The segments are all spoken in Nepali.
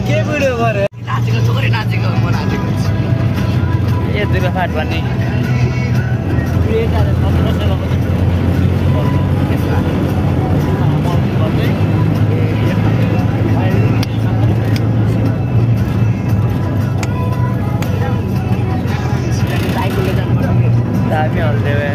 के भिडियो गरे नाचेको छोरी नाचेको म नाचेको ए दुईको फाट भन्ने दामी हल्देवे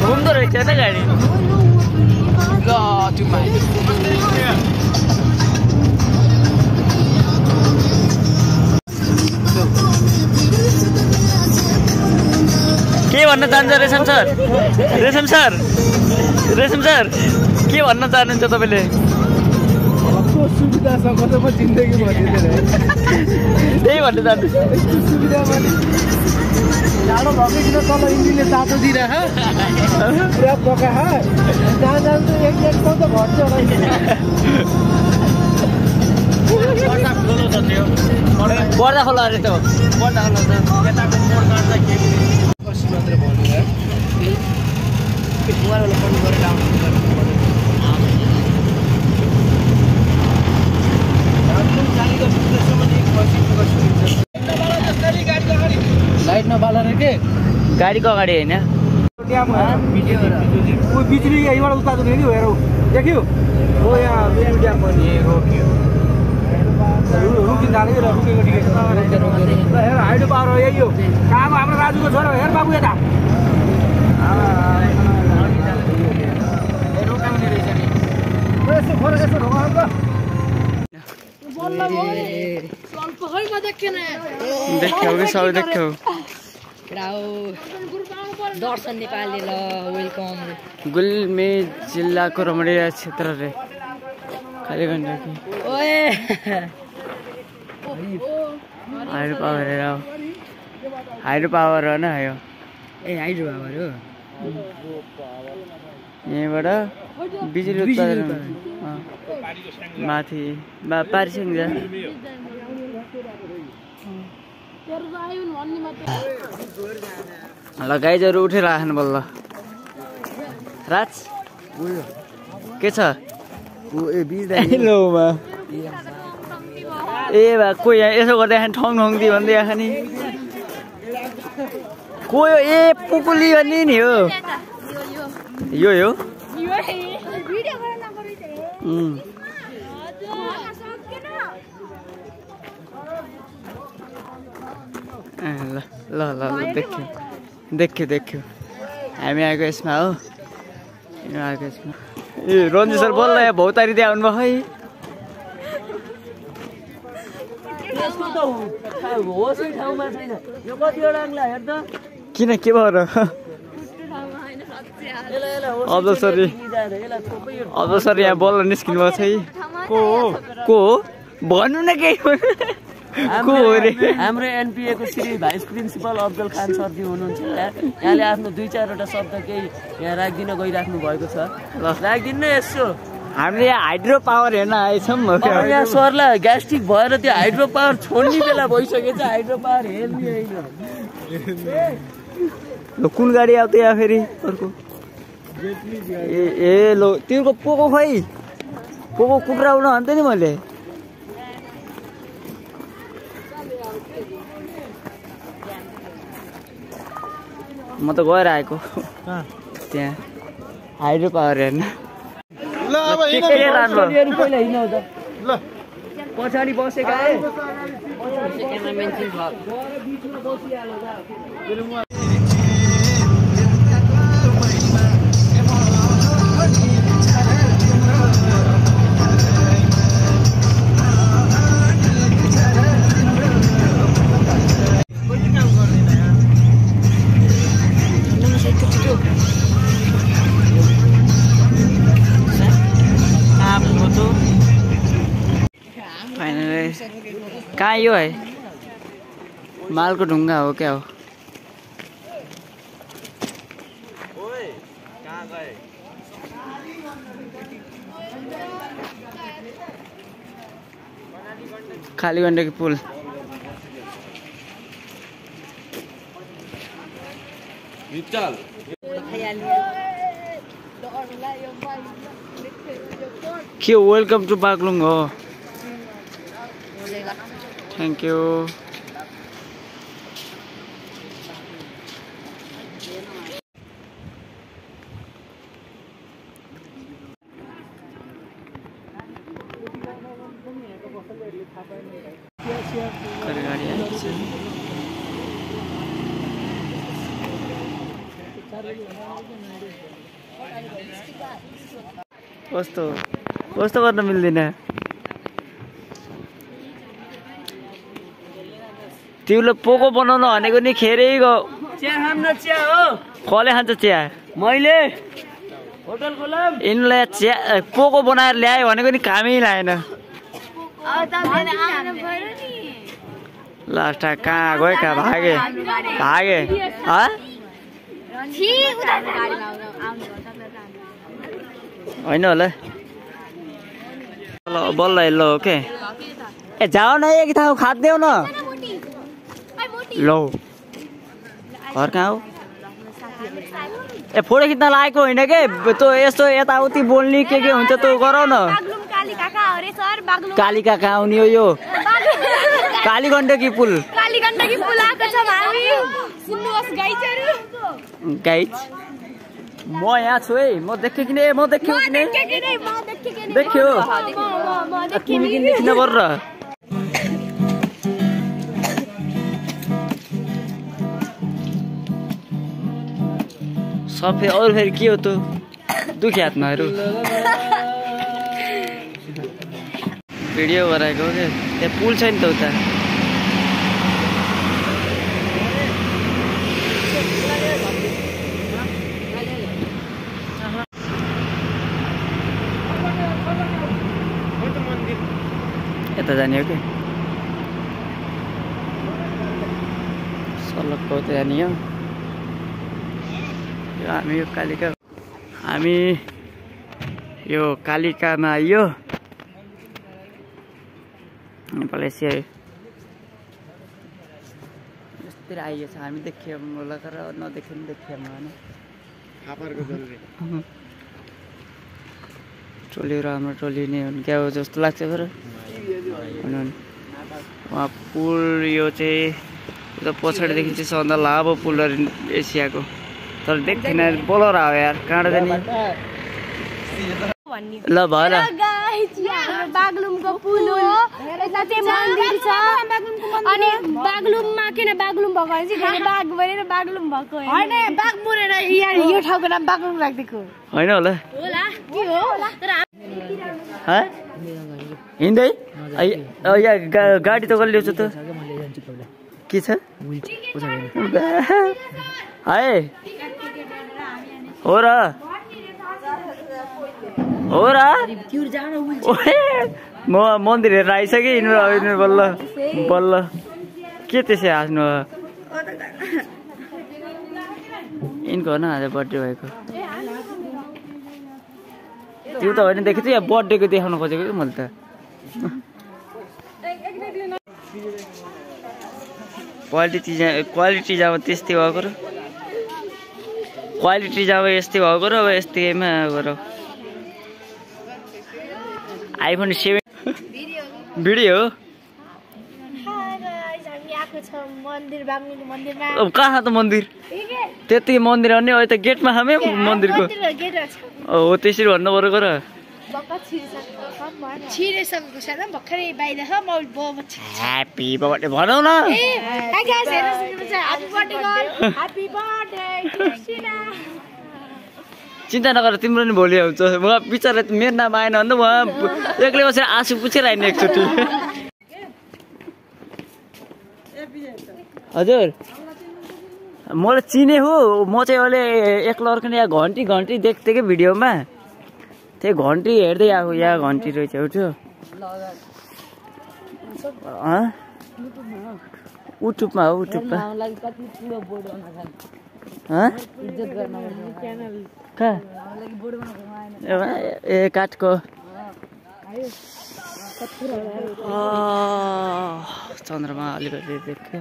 घुम्दो रहेछ त गाडी के भन्न चाहन्छ रेशम सर के भन्न चाहनुहुन्छ तपाईँले सुविधा छ कतै जिन्दगी त्यही भन्न चाहनुहुन्छ जाडो भएकै किन तल इन्जिनले तातो दिइरह पुरा पका जहाँ जान्छ एक ठाउँ त घट्छ पर्दा खोला अरे त पर्दा खोला त यताको मोड काट्दा के कसी मात्र भन्नु यार कुमारले पनि गरेर आउनु लाइट नबालेर के गाडीको अगाडि होइन बिजुली यहीँबाट उतार्नु नि हेर देख्यो हो यहाँ ड्याम पनि रोक्यो रुकिन थाल्यो रुकेको ठिकै हेर हाइड्रो पावर हो यही हो कहाँ हाम्रो राजुको छोरा हेर बाबु यता देख्यौ कि सब देख्यौ दर्शन नेपाली ल वेलकम गुल्मी जिल्लाको रमणीय क्षेत्र रे खाली गण्डकी ओए हाइड्रो पावर हेर हाइड्रो पावर हो न यो ए हाइड्रो पावर हो यहीँबाट बिजुली उत्पादन माथि पारिसक्नु जा ल गाइजहरू उठेर राख्नु बल्ल राज के छ ए बा कोही यहाँ यसो गर्दै ठङ ठङदी भन्दै आएको नि को यो ए पुकुली भन्ने नि हो यो हो ल ल ल देख्यो हामी आएको यसमा हो आएको यसमा ए रन्जु सर बोल्न यहाँ भौतारी त्यहाँ आउनुभयो है किन के भयो र अब्दुल सर यहाँ बोल्न निस्किनु भएको छ है को हो भन्नु न केही हाम्रो एनपिए को श्री भाइस प्रिन्सिपल अब्दुल खान सरजी हुनुहुन्छ यहाँले आफ्नो 2-4 शब्द केही यहाँ राखिदिन गइराख्नु भएको छ ल राखिदिनु यसो हामीले यहाँ हाइड्रो पावर हेर्न आएछौँ यहाँ सरलाई ग्यास्ट्रिक भएर त्यो हाइड्रो पावर छोड्ने बेला भइसकेछ हाइड्रो पावर हेर्ने ल कुन गाडी आउँथ्यो यहाँ फेरि अर्को ए लो तिम्रो पोको खै पोको कुखुरा उड्न भन्थ्यो नि मैले म त गएर आएको त्यहाँ हाइड्रो पावर हेर्न पहिला हिँड्नु त ल पछाडि बसेका क्यामेराम्यान चाहिँ भयो कहाँ यो है मालको ढुङ्गा हो क्या हो खाली गण्डकी पुल के वेलकम टु बागलुङ हो थ्याङ्क यू कस्तो कस्तो गर्न मिल्दैन तिमीले पोको बनाउनु भनेको नि खेरै गयो चिया खाम न चिया हो कसले खान्छ चिया मैले होटल खोलाम यिनलाई चिया पोको बनाएर ल्यायो भनेको नि कामै लागेन लास्ट कहाँ गयो कहाँ भागे भागे होइन होला बल्ल ल ओके ए जाऊ न एक ठाउँ खाँदैौ न लौ घर कहाँ हो ए फोटो खिच्न लागेको होइन के तँ यस्तो यताउति बोल्ने के हुन्छ तँ गराउ न काली काका आउने हो यो कालीगण्डकी पुल गाइज म यहाँ छु है म देखेँ कि म देख्यो कि देख्यो तिमी किन देखिन बर सबै अरू फेरि के हो त दुखी हातमाहरू भिडियो गराएको हो क्या त्यहाँ पुल छ नि त उता यता जाने हो कि सलकको उता जाने हो हामी यो कालिका हामी यो कालिकामा आइयो नेपालैसी आयो यस्तै आइयो छ हामी देखियो होला तर नदेख्यो नि देखियो होइन टोलीहरू हाम्रो टोली नै हुन् क्या हो जस्तो लाग्छ तर उहाँ पुल यो चाहिँ उता पछाडिदेखि चाहिँ सबभन्दा लामो पुलहरू एसियाको तर देख्दैन बोलाएर आयो यार कहाँबाट जाने ल भएर बागलुङको पुल हो यता चाहिँ मन्दिर छ अनि बागलुङमा किन बागलुङ भएको चाहिँ बाघ भनेर बागलुङ भएको होइन बाघ मरेर यहाँ यो ठाउँको नाम बागलुङ राखिदिएको होइन होला के हो तर हिँड्दै यहाँ गाडी त कसले ल्याउँछ त के छ है हो र हो र म मन्दिर हेरेर आइसकेँ यिनीहरू बल्ल बल्ल के त्यसै हाँस्नु यिनको हो न आज बर्थडे भएको त्यो त होइन देखेको थिएँ बर्थडेको देखाउन खोजेको कि मैले त क्वालिटी जब त्यस्तै भएको र क्वालिटी जब यस्तै भएको र अब यस्तैमा गरौँ आइफोन 7 भिडियो अब कहाँ त मन्दिर त्यति मन्दिर अनि अहिले त गेटमा खामे मन्दिरको हो त्यसरी भन्नु परेको र छिरेसकेको छैन भर्खरै बाहिर छ म ह्यापी बर्थडे भनौ न चिन्ता नगर तिम्रो नि भोलि आउँछ म बिचरा मेरो नाम आएन भने म एक्लै बसेर आँसु पुछेर आइने एकचोटि हजुर मलाई चिने हो म चाहिँ अहिले एक्लो अर्कने यहाँ घन्टी देख्थेँ कि भिडियोमा त्यही घन्टी हेर्दै आएको यहाँ घन्टी रहेछ उठ्यो युट्युबमा हो युट्युबमा ए काठको चन्द्रमा अलिकति देख्यो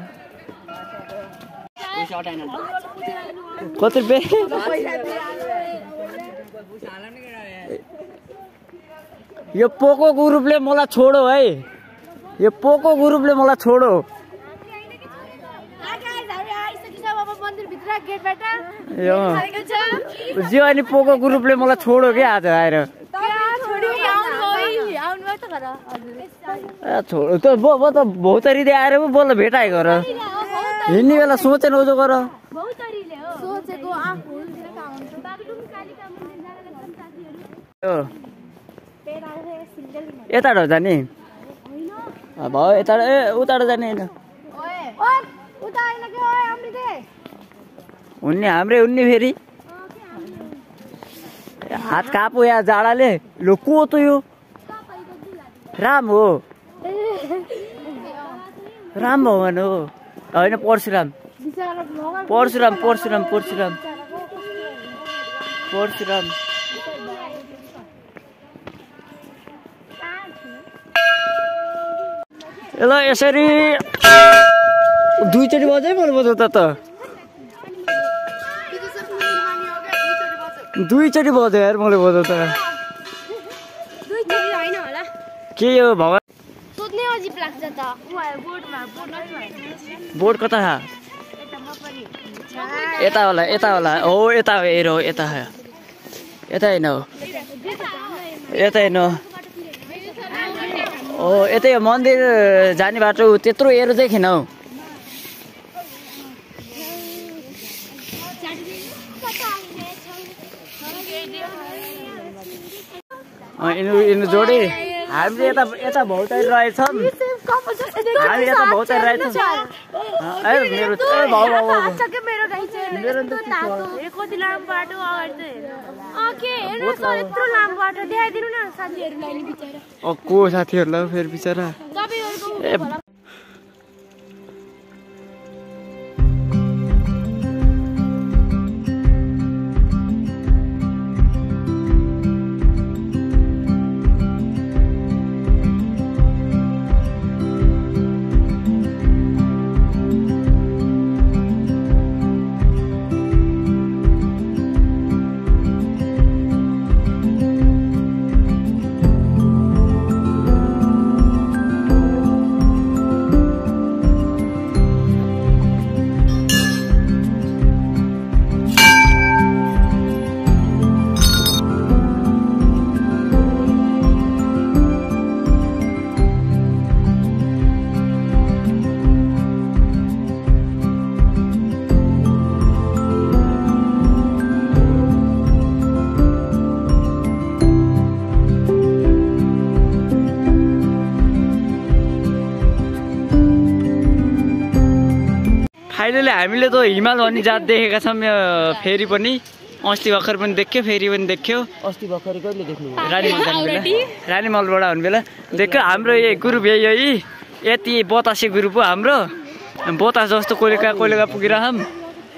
कति रुपियाँ यो पोको ग्रुपले मलाई छोडो है यो पोको ग्रुपले मलाई छोडो जियो अनि पोको ग्रुपले मलाई छोडो क्या आज आएर छोडो त म त भौतरीले आएर पो बोल्न भेटाएको र हिँड्ने बेला सोचेन ओजो गर यताबाट हो जाने भयो यताबाट ए उताबाट जाने होइन हुन्ने हाम्रै हुन्ने फेरि हात कापो या जाडाले लो को त यो राम हो राम भगवान हो होइन परशुराम परशुराम परशुराम परशुराम परशुराम ल यसरी दुईचोटि बजे मैले बजाउ त दुईचोटि बज्यो यार मैले बजाउ त के यो भगवान सोध्ने अजिब लाग्छ त बोर्ड कता यता होला हो यता हेर यता यता होइन हो यता होइन हो यतै मन्दिर जाने बाटो त्यत्रो हेर देखिन हौ यिनीहरू जोडे हामीले यता भौतारी रहेछौँ हामी यता भौतारी रहेछौँ मेरो कति लामो बाटो यत्रो लामो बाटो देखाइदिनु न साथीहरूलाई नि बिचरा को साथीहरूलाई फेरि बिचरा फाइनली हामीले त हिमाल भन्ने जात देखेका छौँ फेरि पनि अस्ति भर्खर पनि देख्यो फेरि पनि देख्यो अस्ति भर्खर कहिले देख्नु रानीमलबाट हुने बेला देख्यो हाम्रो यही ग्रुप यही यति बतासे ग्रुप हो हाम्रो बतास जस्तो कोइलेका पुगिरहँ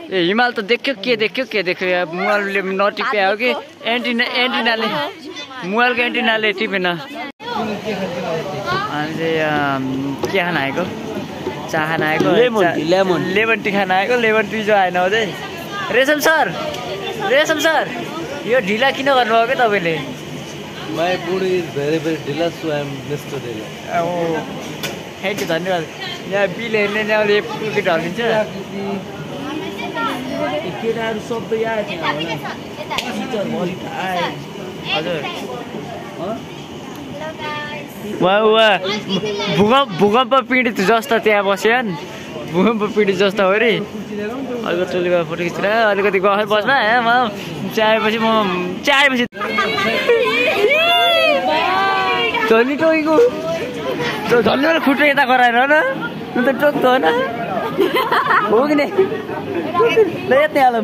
ए हिमाल त देख्यो यहाँ मोबाइलले नटिप्या हो कि एन्टिनाले मोबाइलको एन्टिनाले टिपेन हामी चाहिँ के खान आएको चाह खान आएको लेमन टी खान आएको लेमन टी जो आएन अझै रेशम सर यो ढिला किन गर्नुभयो कि तपाईँले My food is very ढिला so I am Mr. ढिला थ्याङ्क यू धन्यवाद यहाँ बिल हेर्ने नै अहिले पुलकिट हालिदिन्छ केटाहरू सबै हजुर भूकम्प पीडित जस्तो त्यहाँ बस्यो नि भूकम्प पीडित जस्तो हो रे अलिकति टोलीमा फोटो खिचेर अलिकति गफै बस्न म चाहेपछि झन्डी टोकेको झन्डी खुट्टो यता गराएर न त टोक्तो होइन हो कि नै ल यतै हालौँ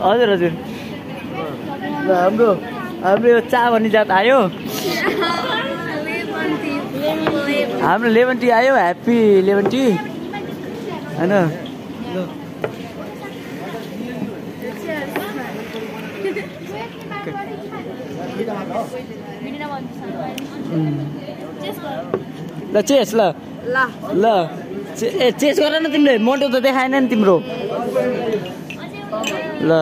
हजुर हजुर हाम्रो यो चा भन्ने जात आयो हाम्रो लेमन टी आयो ह्याप्पी लेमन टी होइन ल चेस ल चेस गर न तिमीले मोटो त देखाएन नि तिम्रो ल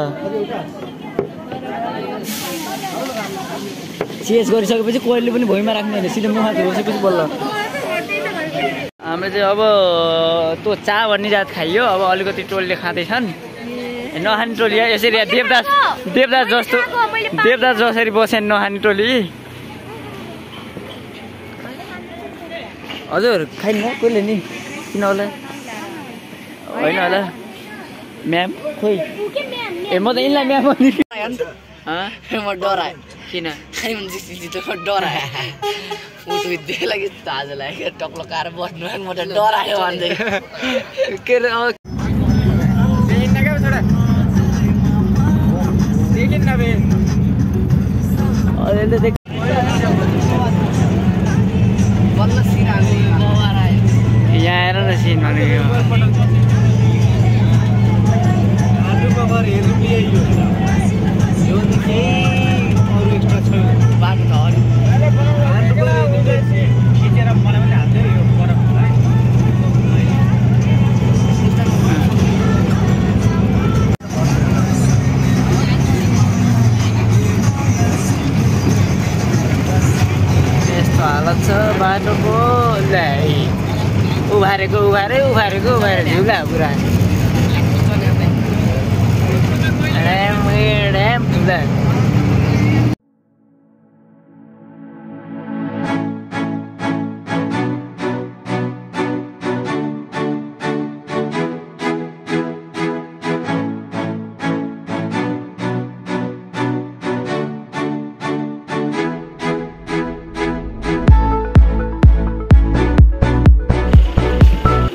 चेस गरिसकेपछि कोहीले पनि भुइँमा राख्ने होइन सिधै मुखमा धोसेपछि बल्ल हाम्रो चाहिँ अब त्यो चा भन्ने जात खाइयो अब अलिकति टोलीले खाँदैछन् नखाने टोली यसरी देवदास जसरी बस्यो नखाने टोली हजुर खाइन कोहीले नि किन होला होइन होला म्याम खोइ ए म त यिनलाई म्याम म डराएँ किन डराएँ फोटो देख्ला कि ताजा लाग्यो टक्लो कार बस्नु म त डरायो भन्दै के अरे यहाँ आएर न सिन भनेको हालत छ बाटोको उभारेको झुला पुरा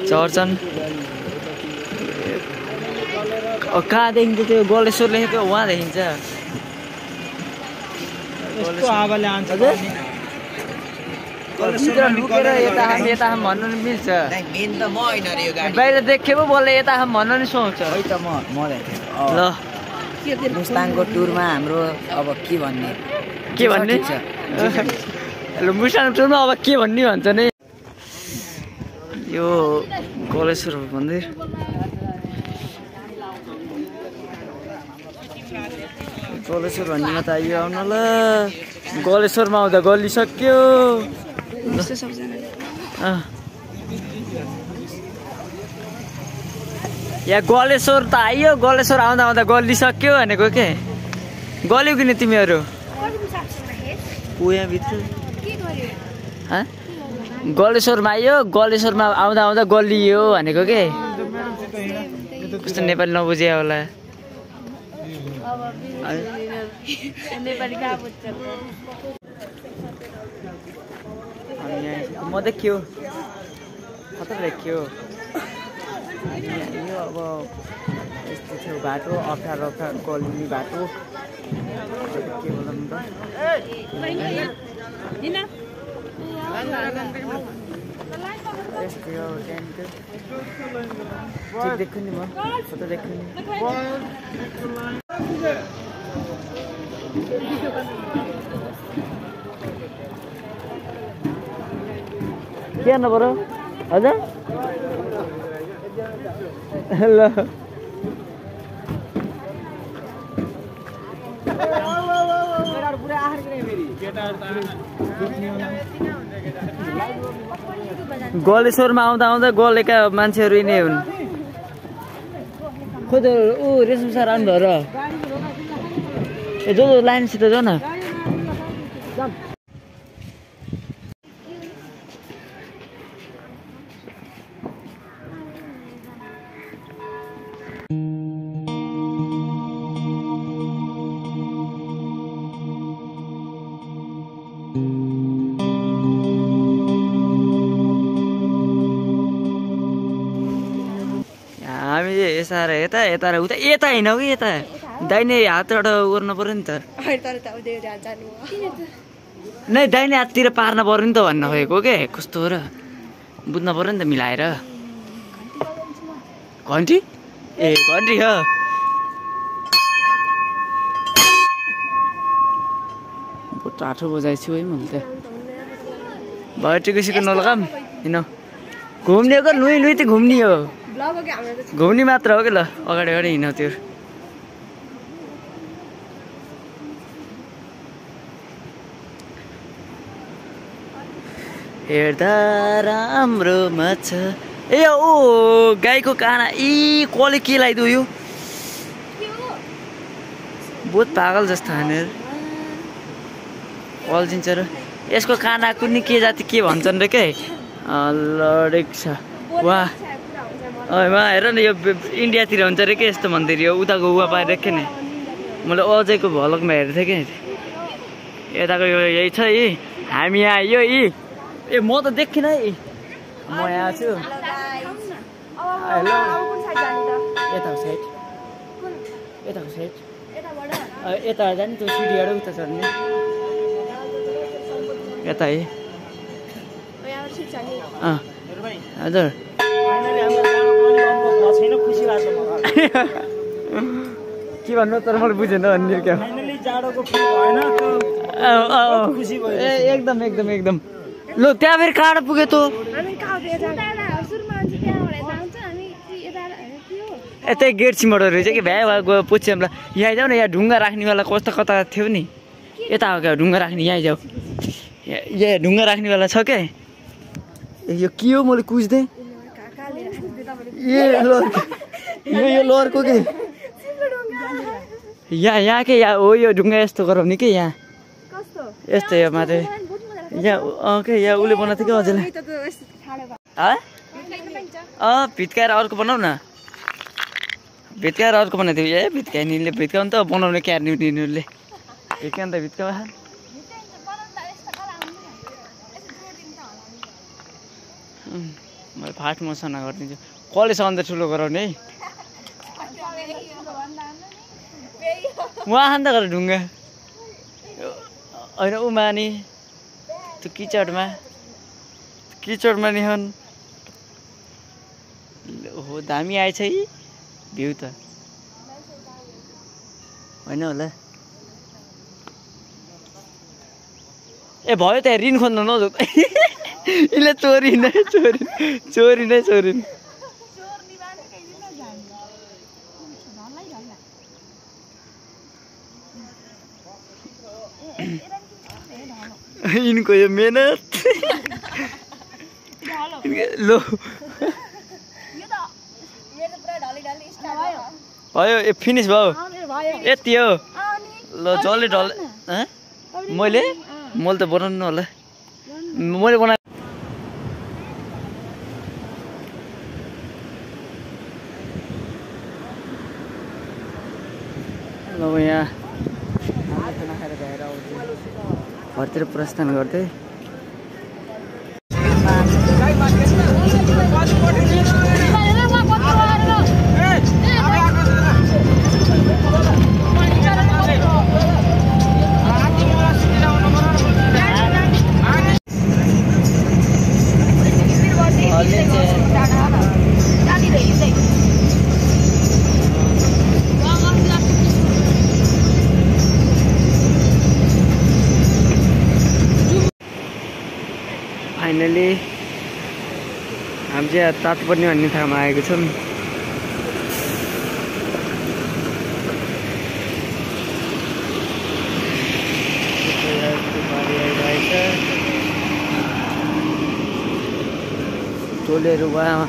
चर्चन कहाँ देखिन्छ त्यो गलेश्वर लेखेको उहाँ देखिन्छ लुकेर यता हम भन्नु नि मिल्छ बाहिर देखे पो बोले यता हम भन्नु नि सोच्छ ल मुस्ताङको टुरमा हाम्रो अब के भन्ने ल मुस्ताङ टुरमा अब के भन्ने भन्छ नि यो गलेश्वर मन्दिर गलेश्वर भन्नेमा त आइयो आउन ल गलेश्वरमा आउँदा गलिसक्यो यहाँ गलेश्वर त आइयो गलेश्वर आउँदा आउँदा गलिसक्यो भनेको के गल्यौ कि नि तिमीहरू यहाँभित्र गलेश्वरमा आइयो गलेश्वरमा आउँदा आउँदा गलियो भनेको के कस्तो नेपाली नबुझ्या होला म देखियो खतरा देखियो यो अब यस्तो थियो बाटो अप्ठ्यारो गलिने बाटो के बोलौँ त देखो नि म फोटो देखो नि के न बरु हजुर ल गलेश्वरमा आउँदा आउँदा गलेका मान्छेहरू यिनै हुन् खोइ त ऊ रेशम सर आउनु भयो र ए जो लाइनसित जाऊ न हामी यसाएर यता यता र उता यता हिँडौँ कि यता दाहिने हातबाट गर्नु पर्यो नि त नै दाहिने हाततिर पार्न पर्यो नि त भन्न खोजेको के कस्तो हो र बुझ्नु पर्यो नि त मिलाएर घन्टी ए घन्टी हो आठो बजाइछु है मैले त भयो टिकसिको नलगाम हिँड घुम्ने हो लुई लुई त घुम्ने हो घुम्ने मात्र हो कि ल अगाडि अगाडि हिँड त्यो हेर्दा राम्रो माछा ए ओ गाईको काना यी कसले के लगाइदियो यो बहुत पागल जस्तो हानेर अल्झिन्छ र यसको काना कुनै के जाति के भन्छन् र के लडेक छ वाह वा हेर न यो इन्डियातिर हुन्छ रे के यस्तो भन्दै यो उताको उहाँ पाइरहेको थिएँ नि मैले अझैको भलकमा हेरेको थिएँ कि यताको यो यही छ यी हामी यहाँ यो यी ए म त देखिनँ है म यहाँ छु हेलो यताको साइड यताको साइड यता जाने त्यो सिडीबाट उता चढ्ने यता है हजुर के भन्नु तर मैले बुझेन भन्ने क्या एकदम एकदम एकदम ल त्यहाँ फेरि काँडा पुग्यो त यतै गेट सिमबाट रहेछ कि भ्या गयो पुच्छ्यो हामीलाई यहाँ जाऊ न यहाँ ढुङ्गा राख्नेवाला कस्तो कता थियो नि यता हो क्या ढुङ्गा राख्ने यहाँ जाऊ यहाँ ढुङ्गा राख्नेवाला छ क्या यो के हो मैले कुझ्दै यो लोरको के यहाँ के यहाँ हो यो ढुङ्गा यस्तो गराउने कि यहाँ यस्तो यो माथि यहाँ के यहाँ उसले बनाएको थियो कि अझैलाई भित्काएर अर्को बनाऊ न भित्काएर अर्को बनाएको थियो ए भित्काइनीले भित्काउनु त बनाउने क्यार्नेहरूले भित्काउनु त भित्काउ मैले फास्ट मसना गरिदिन्छु कसले अन्त ठुलो गराउने है उहाँ त गरेर ढुङ्गा होइन उमा नि त्यो किचडमा नि हन् हो दामी आएछ है भ्यू त होइन होला ए भयो त ऋण खोज्नु नजाऊ यसले चोरी नै यिनको यो मेहनत लो भयो ए फिनिस भयो यति हो ल जसले ढल मैले त बनाउनु होला मैले बना ल यहाँ खाना खाएर भएर आउँछु घरतिर प्रस्थान गर्दै फाइनली हामी चाहिँ तातपर्ने भन्ने ठाउँमा आएको छौँ टोलेहरू वहाँ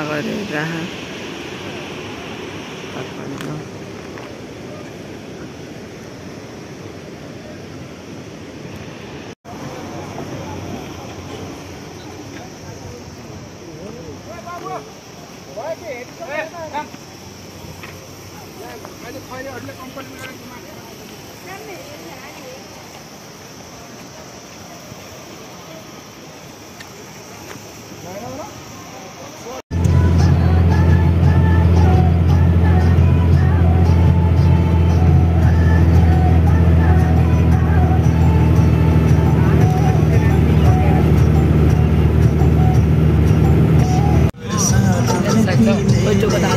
गरेर तातपर्ने छिटो बता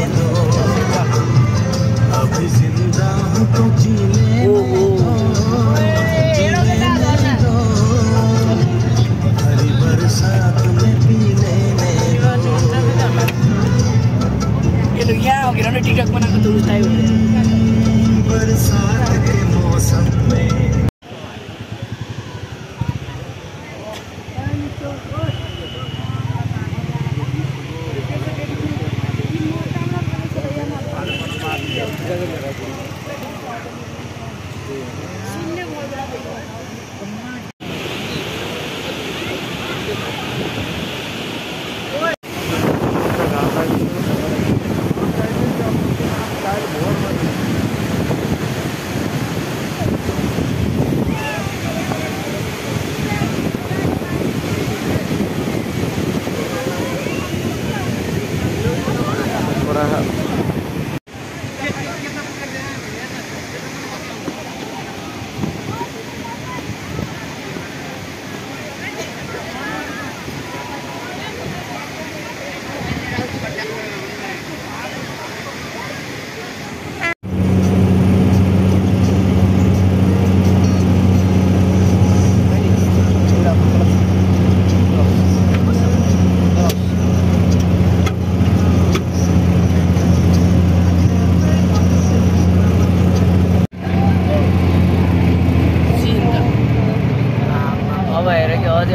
ये लोग यहाँ हो गया ना टिकटॉक बनाकर तो उस टाइम बरसात के मौसम में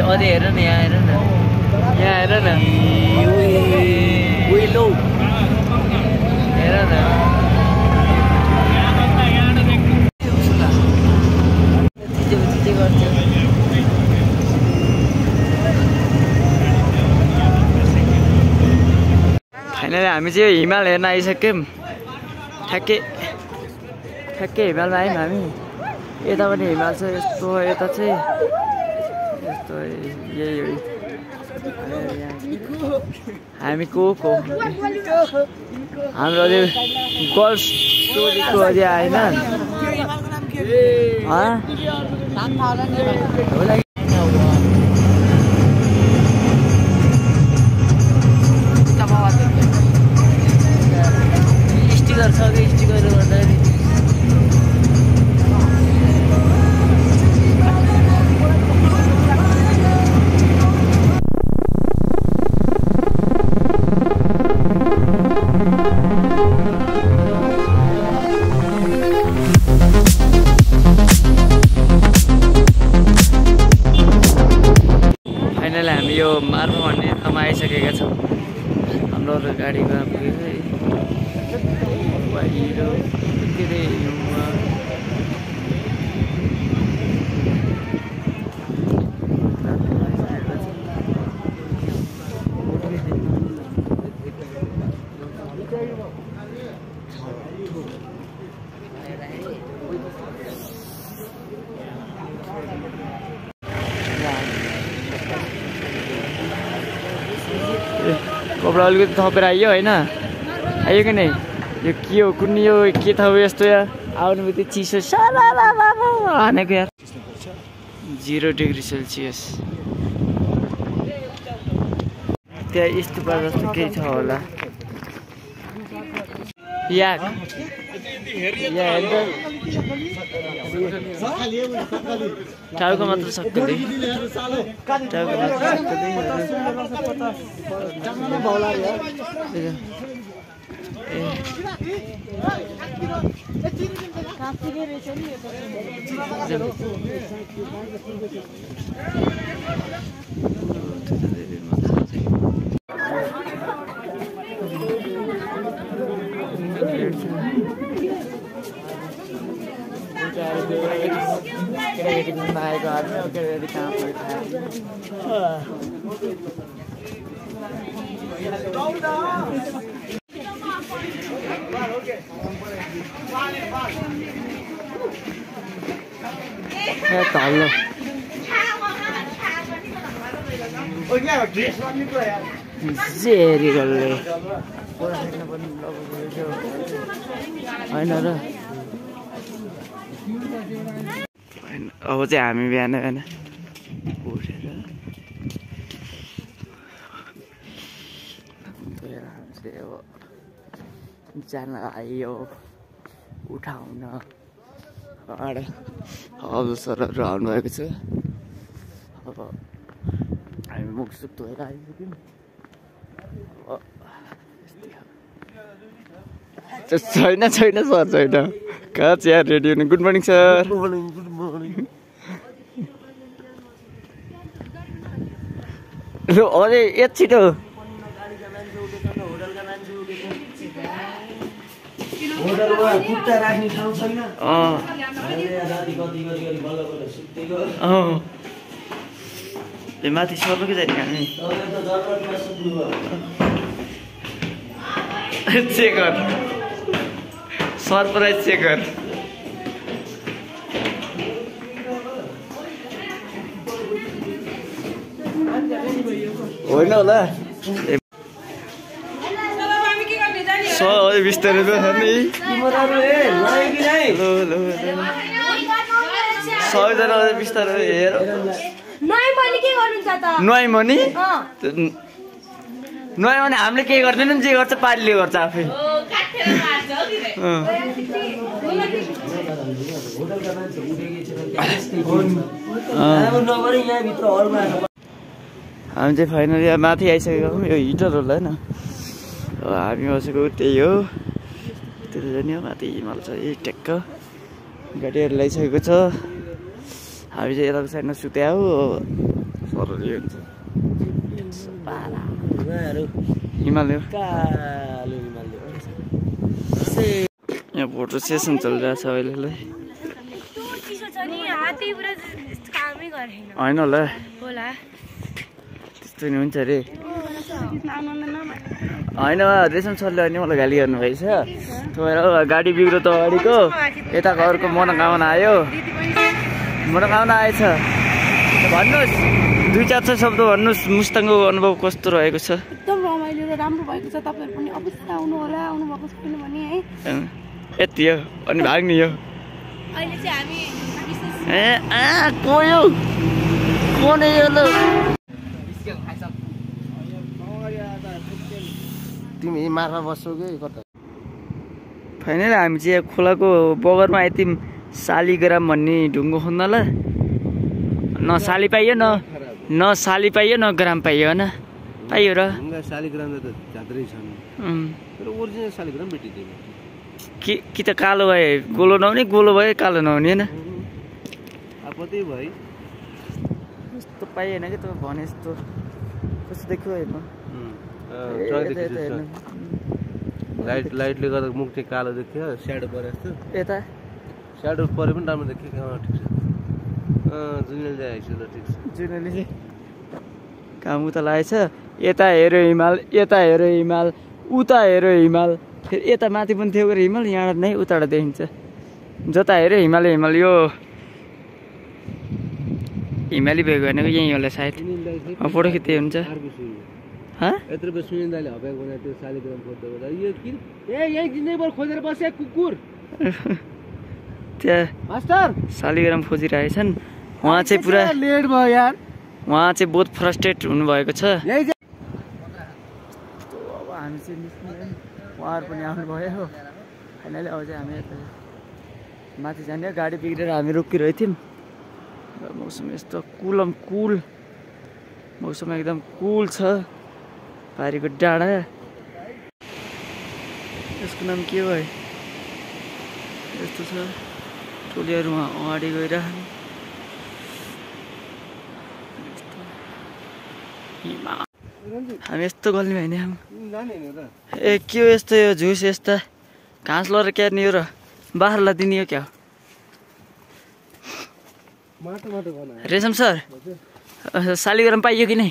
अझै हेर न यहाँ हेर न यहाँ हेर न उहिलो हेर न फाइनली हामी चाहिँ हिमाल हेर्न आइसक्यौँ ठ्याक्कै हिमालमा आयौँ हामी यता पनि हिमाल छ यस्तो यता चाहिँ यस्तो यही हो हामी को हाम्रो अझै गर्ल्स स्टोरीको अझै आएन स्टिकर छ कि स्टिकरले गर्दाखेरि हामी यो मार्फा भन्ने ठाउँमा आइसकेका छौँ हाम्रो गाडीमा पुगेको है बाहिर के अरे हिउँमा कपडा अलिकति थपेर आइयो होइन आयो कि नै यो के हो कुनै यो के था यस्तो या आउनु बित्तिकै चिसो सारा हानेको यार 0 डिग्री सेल्सियस त्यहाँ यस्तो पार जस्तो केही छ होला याक टाउको मात्र सक्दै आएको आदमी कहाँ तल्लो जेरी गल्ले होइन र अब चाहिँ हामी बिहान उठेर अब जान आयो उठाउन अब सरहरू आउनुभएको छ। अब हामी मुखसुख धोएर आइपुग्यौँ। छैन सर छैन कहाँ चिया रेडी हुने। Good morning sir. Good morning लु अझै एक छिटो होटलमा कुत्ता राख्ने ठाउँ छैन। ए माथि सर्नुकै जाने हामी चेक गर सरप्राइज चेक गर। होइन होला बिस्तारै नि सबैजना बिस्तारै हेर नुहाइमनी नुहायो भने हामीले केही गर्दैनौँ जे गर्छ पारीले गर्छ आफै। हामी चाहिँ फाइनली माथि आइसकेको हौँ। यो हिटर होला होइन हामी बसेको त्यही हो त्यति जाने हो। माथि हिमाल छ यही ट्याक्क गाडीहरू ल्याइसकेको छ। हामी चाहिँ यताको साइडमा सुत्या हो सरहरू हुन्छ हिमाल हो यहाँ फोटो सेसन चलिरहेछ अहिले। होइन होला त्यस्तो नि हुन्छ अरे होइन रेशम सरले अनि मलाई गाली गर्नुभएछ। तपाईँहरू गाडी बिग्रो त अगाडिको यता घरको मनोकामना आयो मनोकामना आएछ भन्नुहोस् 2-4 शब्द भन्नुहोस्। मुस्ताङको अनुभव कस्तो रहेको छ? एकदम रमाइलो र राम्रो भएको छ। तपाईँहरू पनि अवश्य आउनु होला आउनुभएको छ किनभने है यति हो अनि भाग्ने हो। अहिले चाहिँ हामी तिमी हिमालमा बस्छौ कि कता? फाइनली हामी चाहिँ खोलाको बगरमा आइत्यौँ। शालिग्राम भन्ने ढुङ्गो खोज्नलाई न साली पाइयो न साली पाइयो न ग्राम पाइयो होइन पाइयो र शालिग्राम त जात्रै छन् तर ओरिजिनल शालिग्राम भेटिँदैन कि त कालो भए गोलो नहुने गोलो भए कालो नहुने होइन आपत्ति भयो यस्तो पाइएन कि तपाईँ भने जस्तो कस्तो देख्यो हेर्नु लाइटले गर्दा मुख चाहिँ कालो देख्यो स्याडो परे जस्तो। यता स्याडो परे पनि राम्रो देख्यो ठिक छ जुनेल चाहिँ ठिक छ जुनेली चाहिँ काम उता लागेछ। यता हेऱ्यो हिमाल यता हेऱ्यो हिमाल उता हेऱ्यो हिमाल फेरि यता माथि पनि थियो गएर हिमाल यहाँ नै उताबाट देखिन्छ। जता हेऱ्यो हिमाल हिमाल यो हिमाली भएको होइन कि यहीँ होला सायद फोटो खिच्दै हुन्छ। यत्रो बेर सुनिल दाइले हप्याएको बनायो त्यो शालिग्राम फोटो गर्दा यो किन यही जिन्दगीभर खोजेर बसे कुकुर त्यहाँ मास्टर शालिग्राम खोजिरहेछन्। उहाँ चाहिँ पुरा लेट भयो यार। उहाँ चाहिँ बहुत फ्रस्ट्रेट हुनुभएको छ। अब हामी चाहिँ निस्किने उहाँहरू पनि आउनुभयो फाइनली। अब चाहिँ हामी माथि जाने गाडी बिग्रेर हामी रोकिरहेको थियौँ। मौसम यस्तो कुल मौसम एकदम कुल छ। पारीको डाँडा यसको नाम के भयो यस्तो छ। टोलीहरू उहाँ अगाडि गएर हामी यस्तो गल्ने होइन ए के हो यस्तो यो झुस यस्ता घाँस लगाएर क्यार्ने हो र बाख्रालाई दिने हो क्या? रेशम सर शालिग्राम पाइयो कि नै?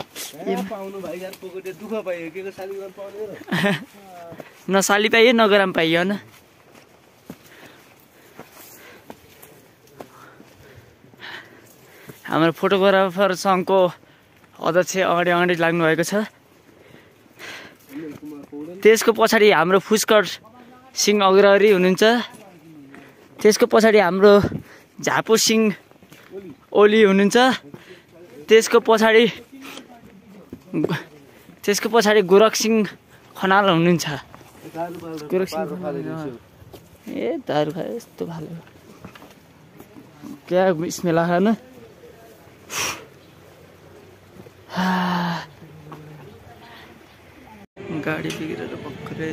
न साली पाइयो न ग्राम पाइयो होइन। हाम्रो फोटोग्राफर सङ्घको अध्यक्ष अगाडि लाग्नु भएको छ। त्यसको पछाडि हाम्रो पुष्कर सिंह अग्रहरी हुनुहुन्छ। त्यसको पछाडि हाम्रो झापु सिंह ओली हुनुहुन्छ। त्यसको पछाडि गोरख सिंह खनाल हुनुहुन्छ। ए दारू खायो यस्तो भालो क्या स्मेल आयो न गाडी बिग्रेर भर्खरै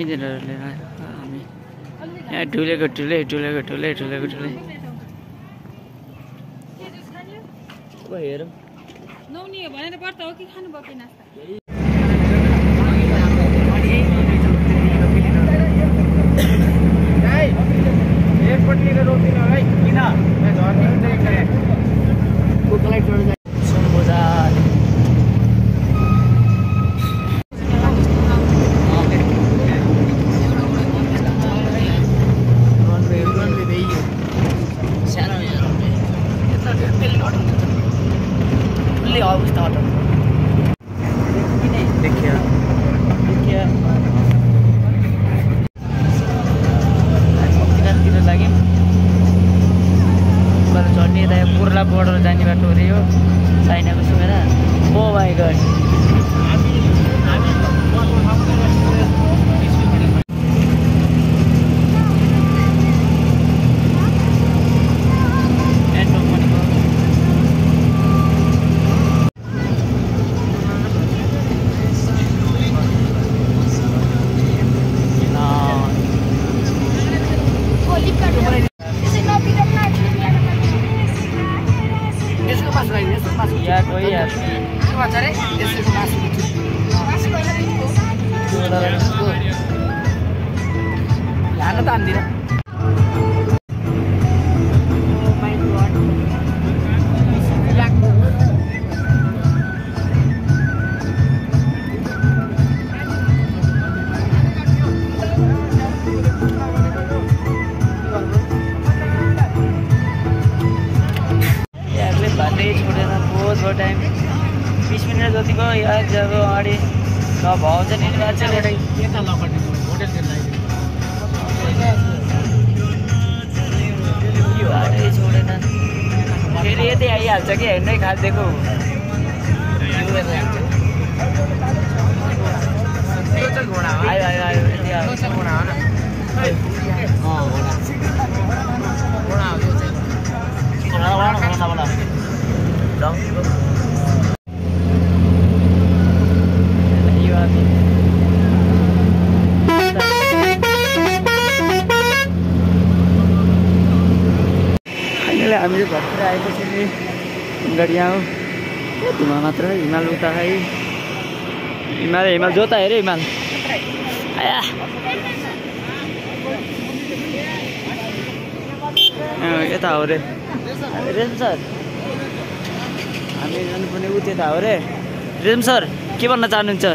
इन्जिनियर लिएर आयो हामी यहाँ ढुलेको हेरौँ भनेर पर्छ हो कि खानु पर्छ नास्ता बोर्डर जाने बाटो अरे यो चाइनाको सुनेर ओ माई गड टाइम 20 मिनट जतिको यार जब अगाडि भाउ चाहिँ निर्वाचन बाटै छोडेन फेरि यतै आइहाल्छ कि हेर्नै खालिदिएको आयो आयो आयो हामीले भर्खर आएपछि नि गाडी आऊ धुवा मात्र हिमाल उता है हिमाल जोता हेऱ्यो हिमाल आया यता हो रे रेम सर हामी जानुपर्ने उ त्यता हो रे रेम सर के भन्न चाहनुहुन्छ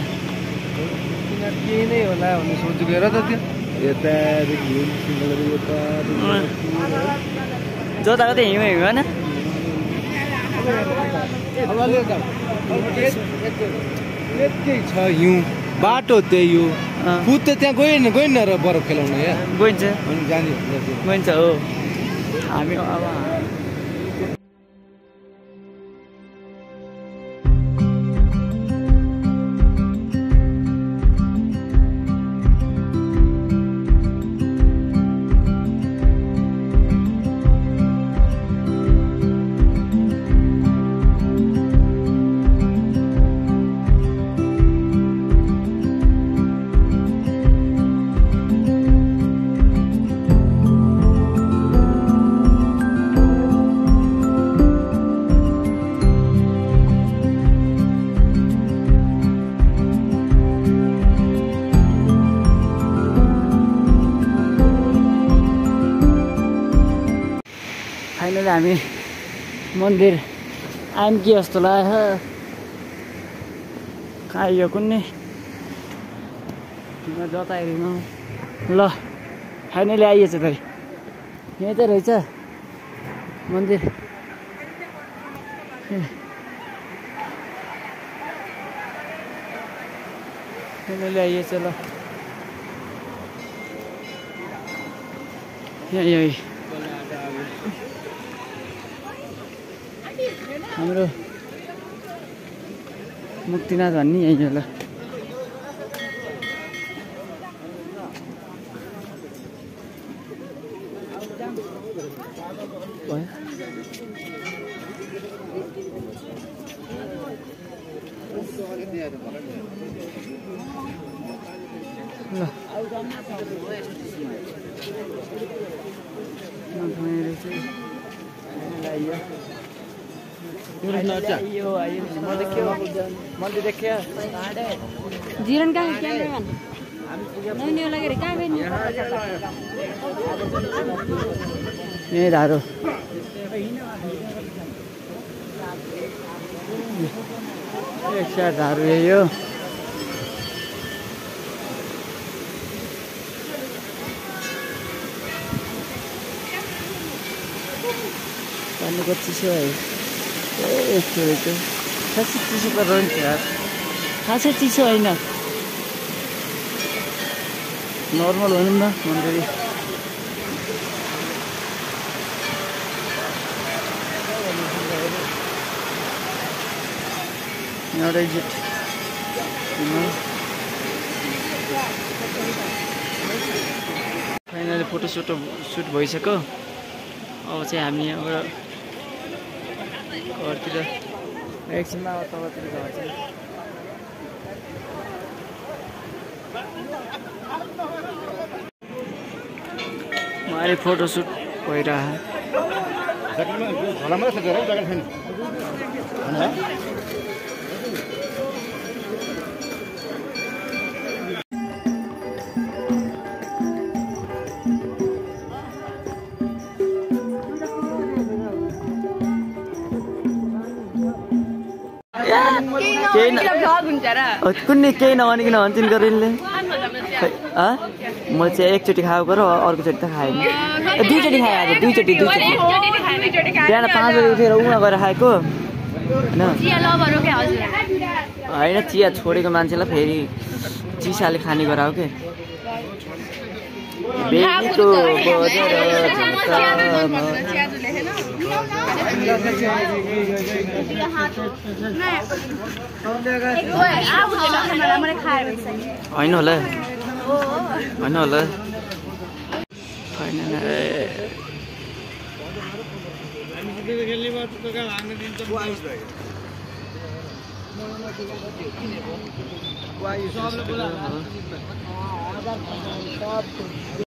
केही नै होला भन्ने सोचेको हेर त त्यो यतादेखि जोताको त हिउँ होइन यति छ हिउँ बाटो त्यही हो खुद त त्यहाँ गएन र बरफ खेलाउनु यहाँ गइन्छ जाने गइन्छ हो हामी अब फाइनली हामी मन्दिर आयौँ कि जस्तो लाग्यो कहाँ यो कुनै जता हेर्नु ल फाइनली आइएछ भाइ यहीँ त रहेछ मन्दिर फाइनली आइएछ ल यही हाम्रो मुक्तिनाथ भन्ने यही हो ल जीवन का कैमरामैन नहीं लगे कहाँ गए यही धारो एक साइड धारो यही हो पानीको चिसो है यस्तो खासै चिसो त रहन्छ यार खासै चिसो होइन नर्मल भनौँ न मन्दिर एउटा एक्जिट फाइनली फोटोसुट भइसक्यो अब चाहिँ हामी यहाँबाट घरतिर एकछिनमा अब तलतिर घर चाहिँ अहिले फोटोसुट भइरहेको कुनै केही नभनिकन भन्छन् गरिनले मैले चाहिँ एकचोटि खाएको पऱ्यो अर्कोचोटि त खाएन दुईचोटि खाएँ आज दुईचोटि बिहान 5 बजी उठेर उहाँ गएर खाएको होइन चिया छोडेको मान्छेलाई फेरि चिसाले खाने गरायो के होइन होला होइन होला